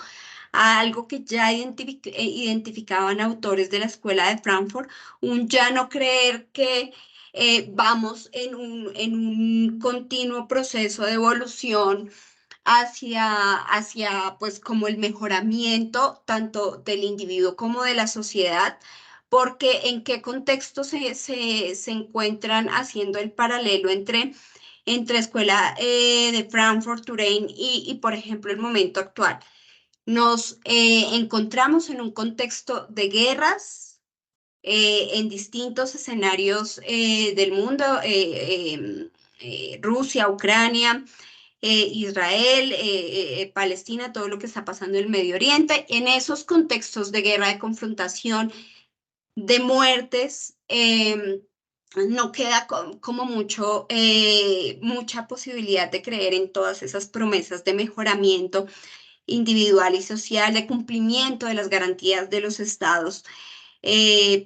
a algo que ya identificaban autores de la Escuela de Frankfurt: un ya no creer que vamos en un continuo proceso de evolución hacia pues como el mejoramiento tanto del individuo como de la sociedad, porque en qué contexto se encuentran haciendo el paralelo entre Escuela de Frankfurt, Touraine por ejemplo, el momento actual. Nos encontramos en un contexto de guerras en distintos escenarios del mundo: Rusia, Ucrania, Israel, Palestina, todo lo que está pasando en el Medio Oriente. En esos contextos de guerra, de confrontación, de muertes, no queda como mucha posibilidad de creer en todas esas promesas de mejoramiento individual y social, de cumplimiento de las garantías de los estados,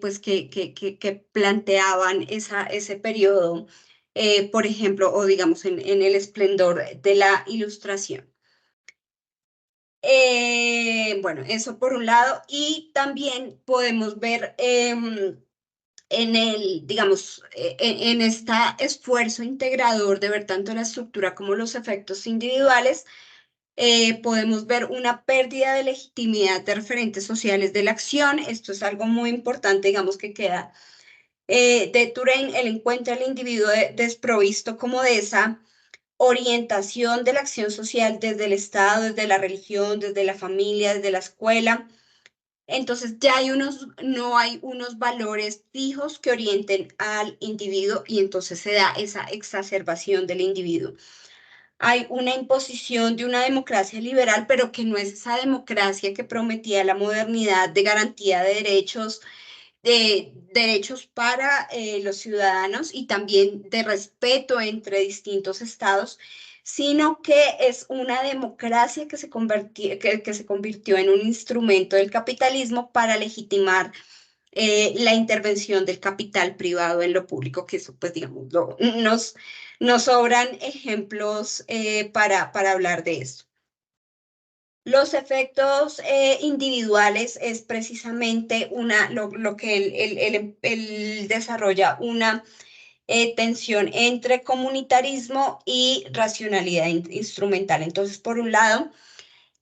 pues que planteaban ese periodo, por ejemplo, o digamos en el esplendor de la Ilustración. Bueno, eso por un lado, y también podemos ver en el, digamos, en este esfuerzo integrador de ver tanto la estructura como los efectos individuales, podemos ver una pérdida de legitimidad de referentes sociales de la acción. Esto es algo muy importante, digamos, que queda de Touraine: el encuentro del individuo desprovisto como de esa orientación de la acción social desde el Estado, desde la religión, desde la familia, desde la escuela. Entonces ya no hay unos valores fijos que orienten al individuo, y entonces se da esa exacerbación del individuo. Hay una imposición de una democracia liberal, pero que no es esa democracia que prometía la modernidad de garantía de derechos para los ciudadanos y también de respeto entre distintos estados, sino que es una democracia que se convirtió en un instrumento del capitalismo para legitimar la intervención del capital privado en lo público, que eso, pues, digamos, nos sobran ejemplos para hablar de eso. Los efectos individuales es precisamente lo que él desarrolla, una tensión entre comunitarismo y racionalidad instrumental. Entonces, por un lado,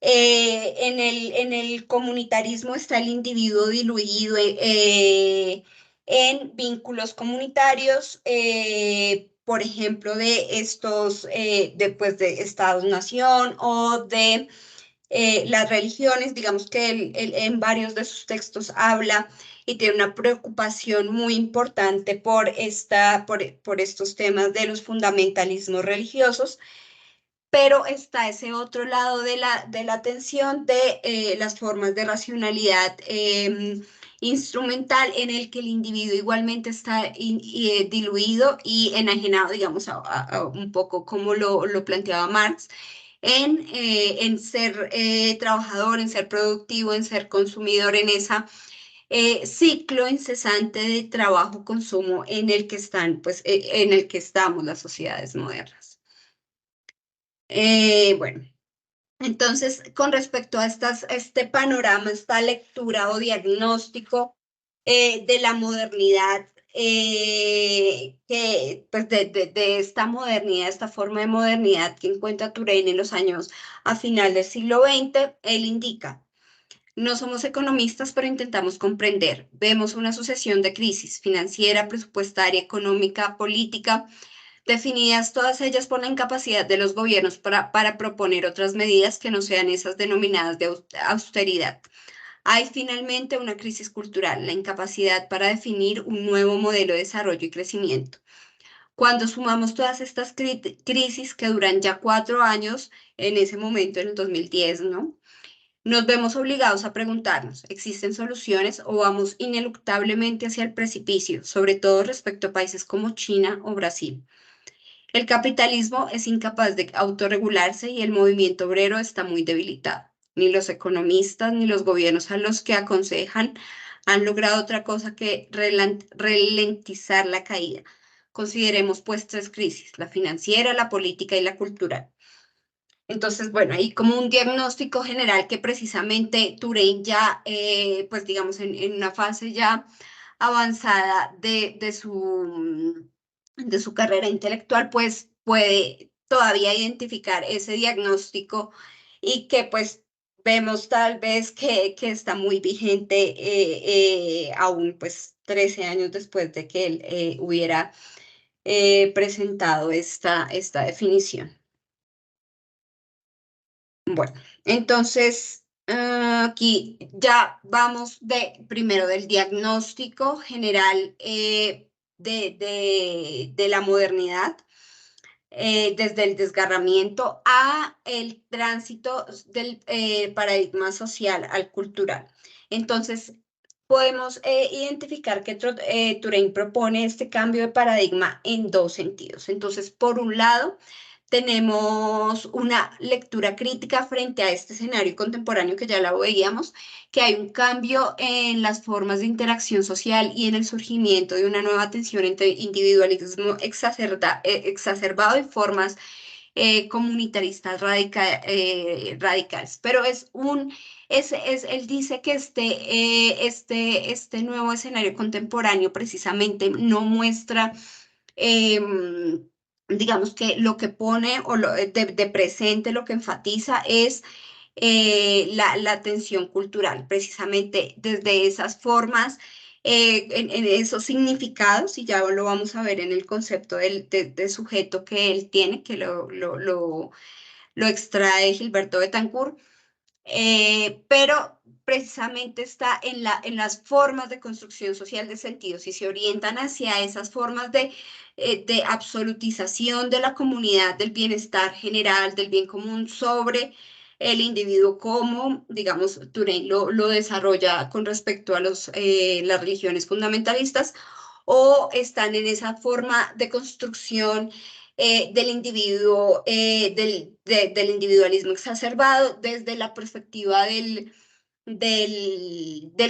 en el comunitarismo está el individuo diluido, en vínculos comunitarios, por ejemplo, de estos, de Estados-nación o de las religiones. Digamos que él en varios de sus textos habla y tiene una preocupación muy importante por estos temas de los fundamentalismos religiosos, pero está ese otro lado de la tensión de las formas de racionalidad instrumental, en el que el individuo igualmente está diluido y enajenado, digamos, a un poco como lo planteaba Marx, en ser trabajador, en ser productivo, en ser consumidor, en ese ciclo incesante de trabajo-consumo en el que están, pues, en el que estamos las sociedades modernas. Bueno, entonces, con respecto a este panorama, esta lectura o diagnóstico de la modernidad, pues de esta modernidad, esta forma de modernidad que encuentra Turén en los años a final del siglo XX, él indica: no somos economistas, pero intentamos comprender. Vemos una sucesión de crisis financiera, presupuestaria, económica, política, definidas todas ellas por la incapacidad de los gobiernos para proponer otras medidas que no sean esas denominadas de austeridad. Hay finalmente una crisis cultural, la incapacidad para definir un nuevo modelo de desarrollo y crecimiento. Cuando sumamos todas estas crisis que duran ya 4 años, en ese momento, en el 2010, ¿no? Nos vemos obligados a preguntarnos: ¿existen soluciones o vamos ineluctablemente hacia el precipicio, sobre todo respecto a países como China o Brasil? El capitalismo es incapaz de autorregularse y el movimiento obrero está muy debilitado. Ni los economistas ni los gobiernos a los que aconsejan han logrado otra cosa que ralentizar la caída. Consideremos pues 3 crisis: la financiera, la política y la cultural. Entonces, bueno, hay como un diagnóstico general que precisamente Turén ya, pues digamos, en una fase ya avanzada de su carrera intelectual, pues puede todavía identificar ese diagnóstico, y que pues vemos tal vez que está muy vigente aún pues 13 años después de que él hubiera presentado esta definición. Bueno, entonces aquí ya vamos primero del diagnóstico general de la modernidad, desde el desgarramiento a el tránsito del paradigma social al cultural. Entonces, podemos identificar que Turén propone este cambio de paradigma en 2 sentidos. Entonces, por un lado, tenemos una lectura crítica frente a este escenario contemporáneo que ya lo veíamos, que hay un cambio en las formas de interacción social y en el surgimiento de una nueva tensión entre individualismo exacerbado y formas comunitaristas radicales. Pero él dice que este nuevo escenario contemporáneo precisamente no muestra, digamos, que lo que pone o de presente, lo que enfatiza es la tensión cultural, precisamente desde esas formas, en esos significados, y ya lo vamos a ver en el concepto de sujeto que él tiene, que lo extrae Gilberto Betancourt, pero precisamente está en las formas de construcción social de sentidos, y se orientan hacia esas formas de absolutización de la comunidad, del bienestar general, del bien común sobre el individuo, como, digamos, Turén lo desarrolla con respecto a las religiones fundamentalistas, o están en esa forma de construcción del individuo, del individualismo exacerbado desde la perspectiva del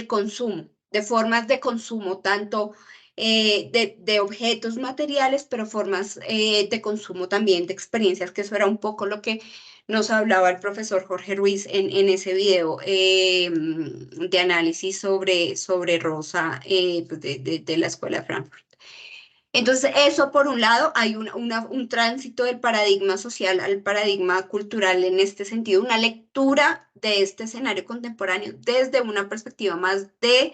consumo, de formas de consumo, tanto de objetos materiales, pero formas de consumo también de experiencias, que eso era un poco lo que nos hablaba el profesor Jorge Ruiz en ese video de análisis sobre Rosa, pues de la Escuela de Frankfurt. Entonces, eso por un lado, hay un tránsito del paradigma social al paradigma cultural en este sentido, una lectura de este escenario contemporáneo desde una perspectiva más de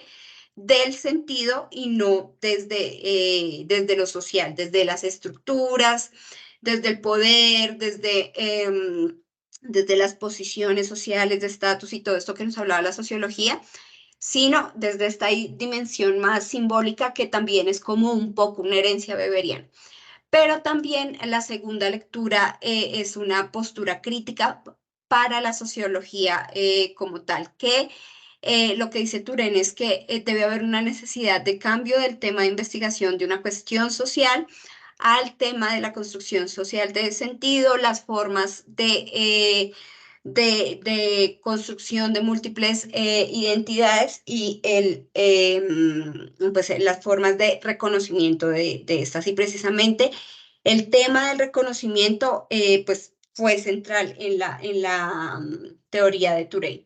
del sentido y no desde lo social, desde las estructuras, desde el poder, desde las posiciones sociales de estatus y todo esto que nos hablaba la sociología, sino desde esta dimensión más simbólica que también es como un poco una herencia weberiana. Pero también la segunda lectura es una postura crítica para la sociología como tal, que lo que dice Turén es que debe haber una necesidad de cambio del tema de investigación de una cuestión social al tema de la construcción social de sentido, las formas de construcción de múltiples identidades y pues, las formas de reconocimiento de estas. Y precisamente el tema del reconocimiento pues, fue central en la teoría de Touré.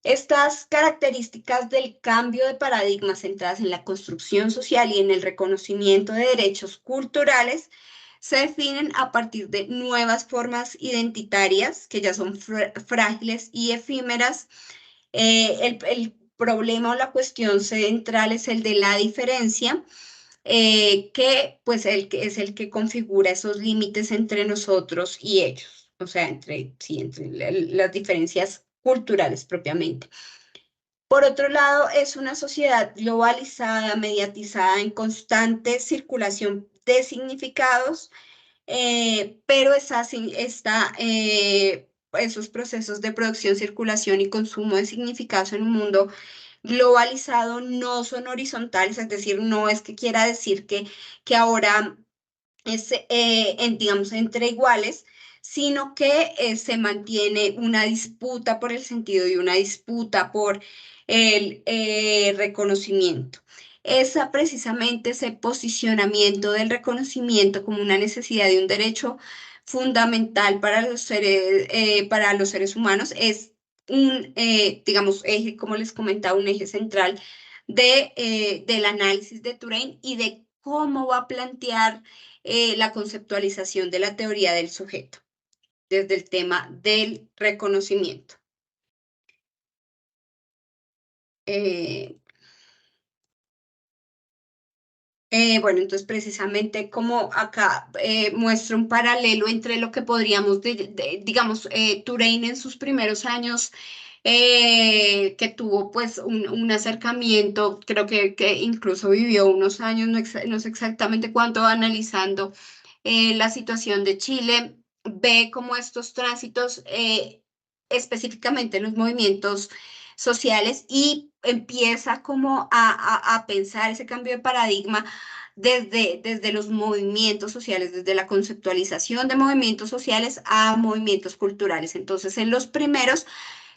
Estas características del cambio de paradigma centradas en la construcción social y en el reconocimiento de derechos culturales se definen a partir de nuevas formas identitarias que ya son frágiles y efímeras. El problema o la cuestión central es el de la diferencia, que pues es el que configura esos límites entre nosotros y ellos, o sea, entre las diferencias culturales propiamente. Por otro lado, es una sociedad globalizada, mediatizada, en constante circulación de significados, pero esos procesos de producción, circulación y consumo de significados en un mundo globalizado no son horizontales, es decir, no es que quiera decir que ahora es, digamos, entre iguales, sino que se mantiene una disputa por el sentido y una disputa por el reconocimiento. Precisamente ese posicionamiento del reconocimiento como una necesidad de un derecho fundamental para los seres humanos es digamos, eje, como les comentaba, un eje central del análisis de Touraine y de cómo va a plantear la conceptualización de la teoría del sujeto desde el tema del reconocimiento. Bueno, entonces precisamente como acá muestro un paralelo entre lo que podríamos, digamos, Touraine en sus primeros años, que tuvo pues un acercamiento, creo que incluso vivió unos años, no sé exactamente cuánto, analizando la situación de Chile, ve como estos tránsitos, específicamente los movimientos sociales, y empieza como a pensar ese cambio de paradigma desde los movimientos sociales, desde la conceptualización de movimientos sociales a movimientos culturales. Entonces, en los primeros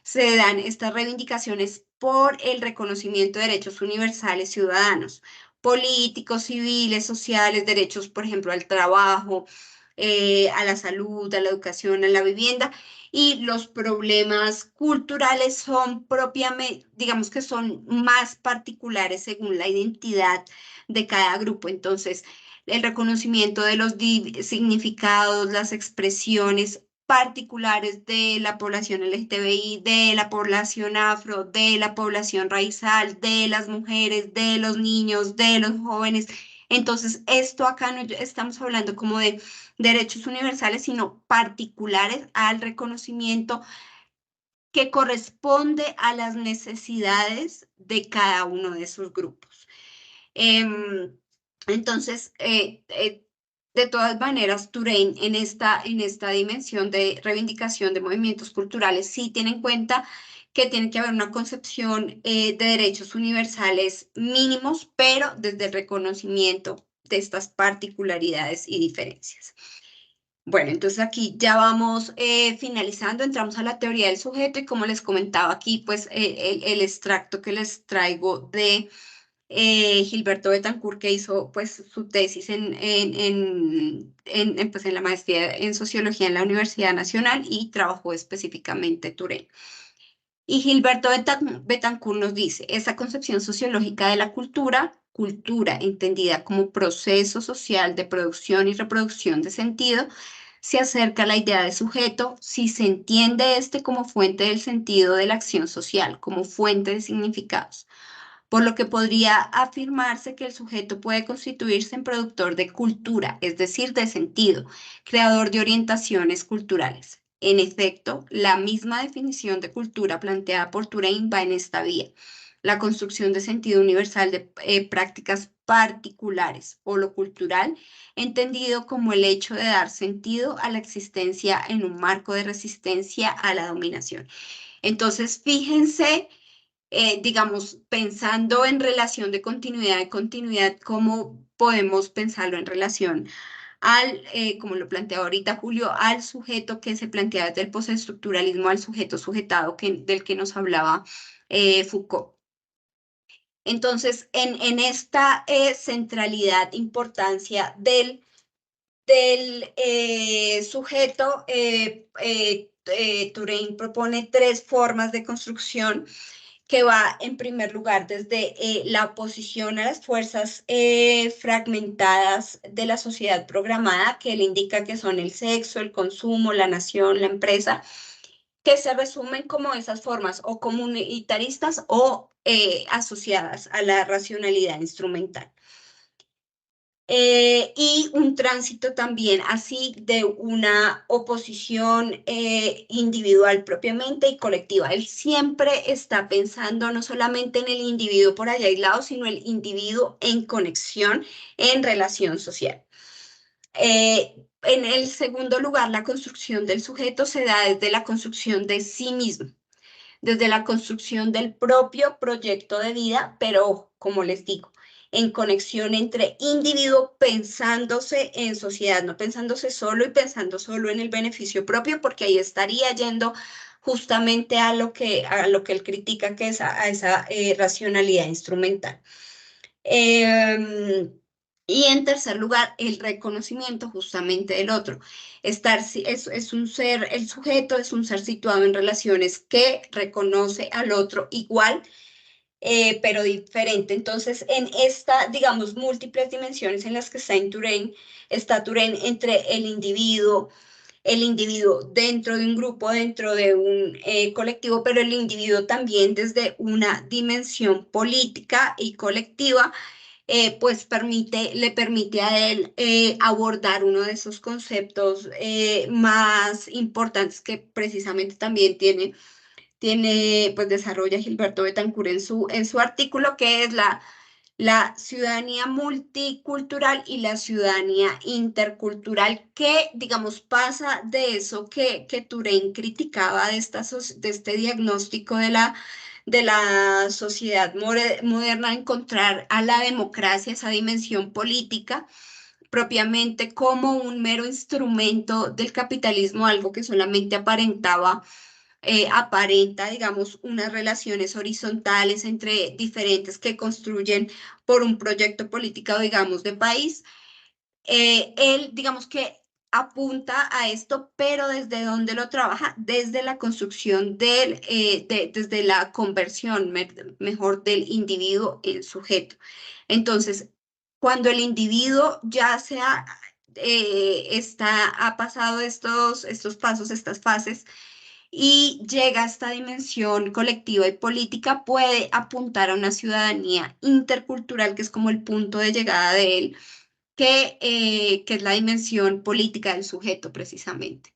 se dan estas reivindicaciones por el reconocimiento de derechos universales ciudadanos, políticos, civiles, sociales, derechos, por ejemplo, al trabajo, a la salud, a la educación, a la vivienda, y los problemas culturales son propiamente, digamos que son más particulares según la identidad de cada grupo. Entonces, el reconocimiento de los significados, las expresiones particulares de la población LGTBI, de la población afro, de la población raizal, de las mujeres, de los niños, de los jóvenes. Entonces, esto acá no estamos hablando como de derechos universales, sino particulares al reconocimiento que corresponde a las necesidades de cada uno de esos grupos. Entonces, de todas maneras, Touraine en esta dimensión de reivindicación de movimientos culturales sí tiene en cuenta que tiene que haber una concepción de derechos universales mínimos, pero desde el reconocimiento de estas particularidades y diferencias. Bueno, entonces aquí ya vamos finalizando, entramos a la teoría del sujeto y como les comentaba aquí, pues el extracto que les traigo de Gilberto Betancourt, que hizo pues su tesis pues, en la maestría en sociología en la Universidad Nacional y trabajó específicamente Touraine. Y Gilberto Betancourt nos dice, esa concepción sociológica de la cultura entendida como proceso social de producción y reproducción de sentido, se acerca a la idea de sujeto si se entiende este como fuente del sentido de la acción social, como fuente de significados. por lo que podría afirmarse que el sujeto puede constituirse en productor de cultura, es decir, de sentido, creador de orientaciones culturales. En efecto, la misma definición de cultura planteada por Touraine va en esta vía, la construcción de sentido universal de prácticas particulares o lo cultural, entendido como el hecho de dar sentido a la existencia en un marco de resistencia a la dominación. Entonces, fíjense, digamos, pensando en relación de continuidad y continuidad, cómo podemos pensarlo en relación al, como lo plantea ahorita Julio, al sujeto que se plantea desde el postestructuralismo, al sujeto sujetado del que nos hablaba Foucault. Entonces, en esta centralidad, importancia del sujeto, Touraine propone tres formas de construcción que va en primer lugar desde la oposición a las fuerzas fragmentadas de la sociedad programada, que él indica que son el sexo, el consumo, la nación, la empresa, que se resumen como esas formas o comunitaristas o asociadas a la racionalidad instrumental. Y un tránsito también así de una oposición individual propiamente y colectiva. Él siempre está pensando no solamente en el individuo por allá aislado, sino el individuo en conexión, en relación social. En el segundo lugar, la construcción del sujeto se da desde la construcción de sí mismo, desde la construcción del propio proyecto de vida, pero como les digo, en conexión entre individuo pensándose en sociedad, no pensándose solo y pensando solo en el beneficio propio, porque ahí estaría yendo justamente a lo que él critica, que es a esa racionalidad instrumental. Y en tercer lugar, el reconocimiento justamente del otro. Es un ser, el sujeto es un ser situado en relaciones que reconoce al otro igual, pero diferente. Entonces, en esta, digamos, múltiples dimensiones en las que está Touraine entre el individuo dentro de un grupo, dentro de un colectivo, pero el individuo también desde una dimensión política y colectiva, pues le permite a él abordar uno de esos conceptos más importantes que precisamente también pues desarrolla Gilberto Betancourt en su artículo, que es la ciudadanía multicultural y la ciudadanía intercultural, que, digamos, pasa de eso que Touraine criticaba de este diagnóstico de la sociedad moderna, encontrar a la democracia, esa dimensión política, propiamente como un mero instrumento del capitalismo, algo que solamente aparenta, digamos, unas relaciones horizontales entre diferentes que construyen por un proyecto político, digamos, de país. Él, digamos que apunta a esto, pero desde dónde lo trabaja, desde la construcción desde la conversión, mejor, del individuo en sujeto. Entonces, cuando el individuo ya ha pasado estos pasos, estas fases, y llega a esta dimensión colectiva y política, puede apuntar a una ciudadanía intercultural, que es como el punto de llegada de él, que es la dimensión política del sujeto precisamente.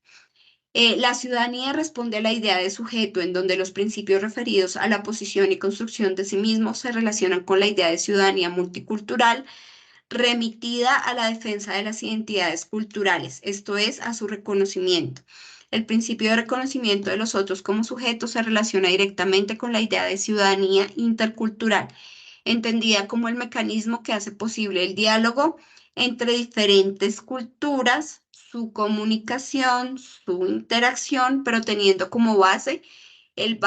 La ciudadanía responde a la idea de sujeto, en donde los principios referidos a la posición y construcción de sí mismo se relacionan con la idea de ciudadanía multicultural, remitida a la defensa de las identidades culturales, esto es, a su reconocimiento. El principio de reconocimiento de los otros como sujetos se relaciona directamente con la idea de ciudadanía intercultural, entendida como el mecanismo que hace posible el diálogo entre diferentes culturas, su comunicación, su interacción, pero teniendo como base el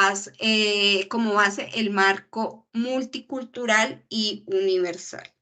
marco multicultural y universal.